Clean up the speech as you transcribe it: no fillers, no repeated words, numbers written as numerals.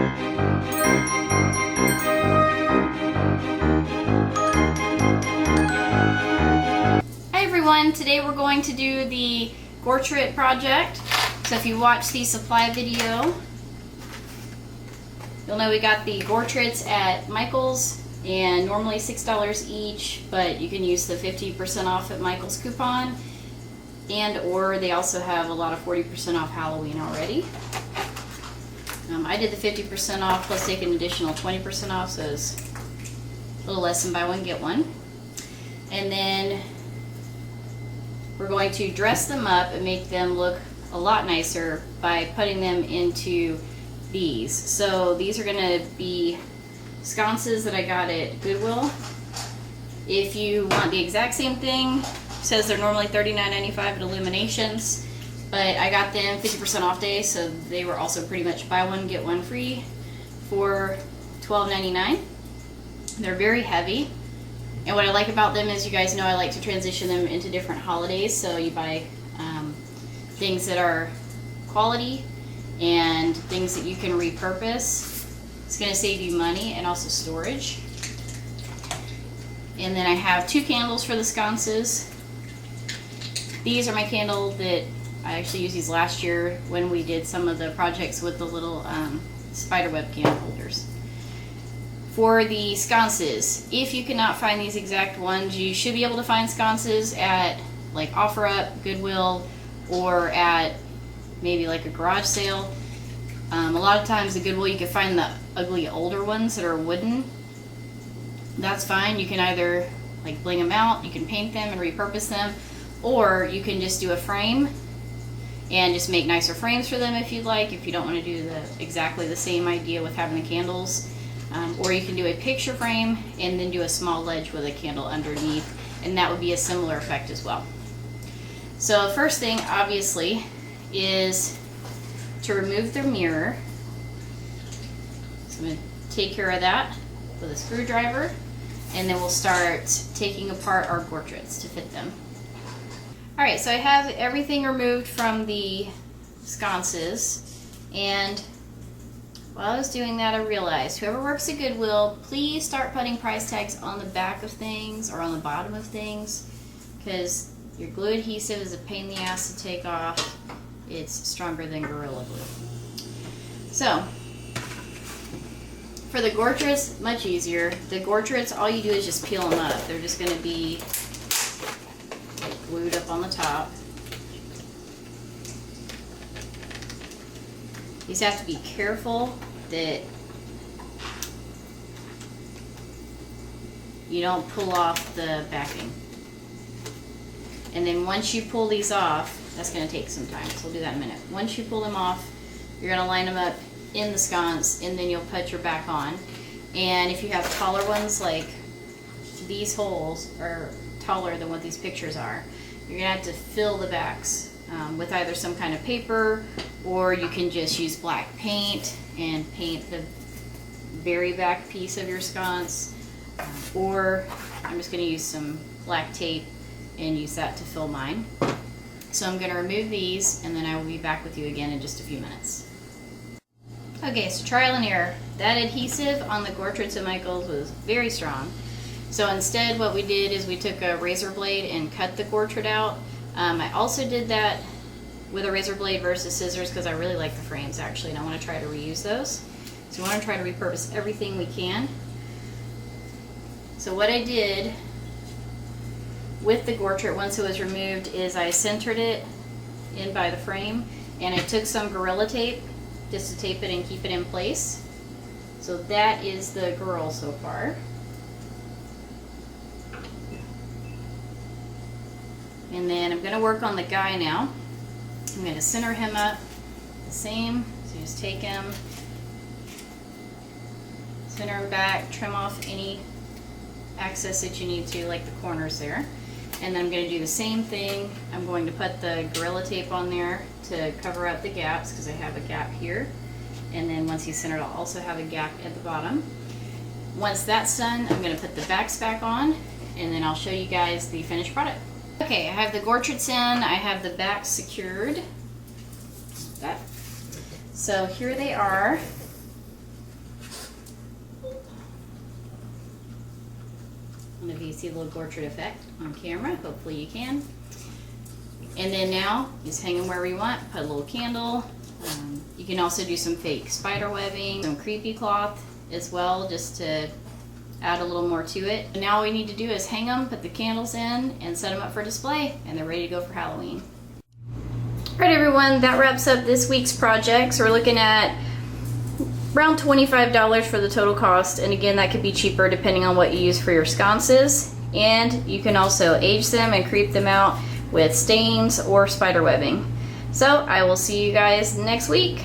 Hi everyone, today we're going to do the gortrait project. So if you watch the supply video, you'll know we got the gortraits at Michael's, and normally $6 each, but you can use the 50% off at Michael's coupon, and or they also have a lot of 40% off Halloween already. I did the 50% off plus take an additional 20% off, so it's a little less than buy one get one. And then we're going to dress them up and make them look a lot nicer by putting them into these. So these are going to be sconces that I got at Goodwill. If you want the exact same thing, it says they're normally $39.95 at Illuminations, but I got them 50% off day, so they were also pretty much buy one get one free for $12.99. They're very heavy, and what I like about them is, you guys know I like to transition them into different holidays, so you buy things that are quality and things that you can repurpose. It's going to save you money and also storage. And then I have 2 candles for the sconces. These are my candle that I actually used these last year when we did some of the projects with the little spiderweb candle holders. For the sconces, if you cannot find these exact ones, you should be able to find sconces at like OfferUp, Goodwill, or at maybe like a garage sale. A lot of times at Goodwill you can find the ugly older ones that are wooden. That's fine. You can either like bling them out, you can paint them and repurpose them, or you can just do a frame and just make nicer frames for them if you'd like, if you don't want to do exactly the same idea with having the candles. Or you can do a picture frame and then do a small ledge with a candle underneath, and that would be a similar effect as well. So first thing obviously is to remove the mirror. So I'm going to take care of that with a screwdriver, and then we'll start taking apart our gortraits to fit them. Alright, so I have everything removed from the sconces, and while I was doing that I realized whoever works at Goodwill, please start putting price tags on the back of things or on the bottom of things, because your glue adhesive is a pain in the ass to take off. It's stronger than Gorilla Glue. So for the gortraits, much easier. The gortraits, all you do is just peel them up. They're just going to be like glued up on the top. You just have to be careful that you don't pull off the backing. And then once you pull these off, that's going to take some time, so we'll do that in a minute. Once you pull them off, you're going to line them up in the sconce, and then you'll put your back on. And if you have taller ones, like these holes are taller than what these pictures are, you're going to have to fill the backs with either some kind of paper, or you can just use black paint and paint the very back piece of your sconce, or I'm just going to use some black tape and use that to fill mine. So I'm going to remove these, and then I will be back with you again in just a few minutes. Okay, so trial and error. That adhesive on the gortraits at Michael's was very strong. So instead what we did is we took a razor blade and cut the gortrait out. I also did that with a razor blade versus scissors because I really like the frames actually, and I want to try to reuse those. So we want to try to repurpose everything we can. So what I did with the gortrait once it was removed is I centered it in by the frame, and I took some Gorilla Tape just to tape it and keep it in place. So that is the girl so far. And then I'm going to work on the guy now. I'm going to center him up the same. So you just take him, center him back, trim off any excess that you need to, like the corners there. And then I'm going to do the same thing. I'm going to put the Gorilla Tape on there to cover up the gaps because I have a gap here. And then once he's centered, I'll also have a gap at the bottom. Once that's done, I'm going to put the backs back on, and then I'll show you guys the finished product. Okay, I have the gortraits in, I have the backs secured. That. So here they are. see the little gortrait effect on camera. Hopefully you can. And then now, just hang them wherever you want. Put a little candle. You can also do some fake spider webbing, some creepy cloth as well, just to add a little more to it. And now all we need to do is hang them, put the candles in, and set them up for display, and they're ready to go for Halloween. Alright everyone, that wraps up this week's project. So we're looking at around $25 for the total cost, and again that could be cheaper depending on what you use for your sconces. And you can also age them and creep them out with stains or spider webbing. So I will see you guys next week.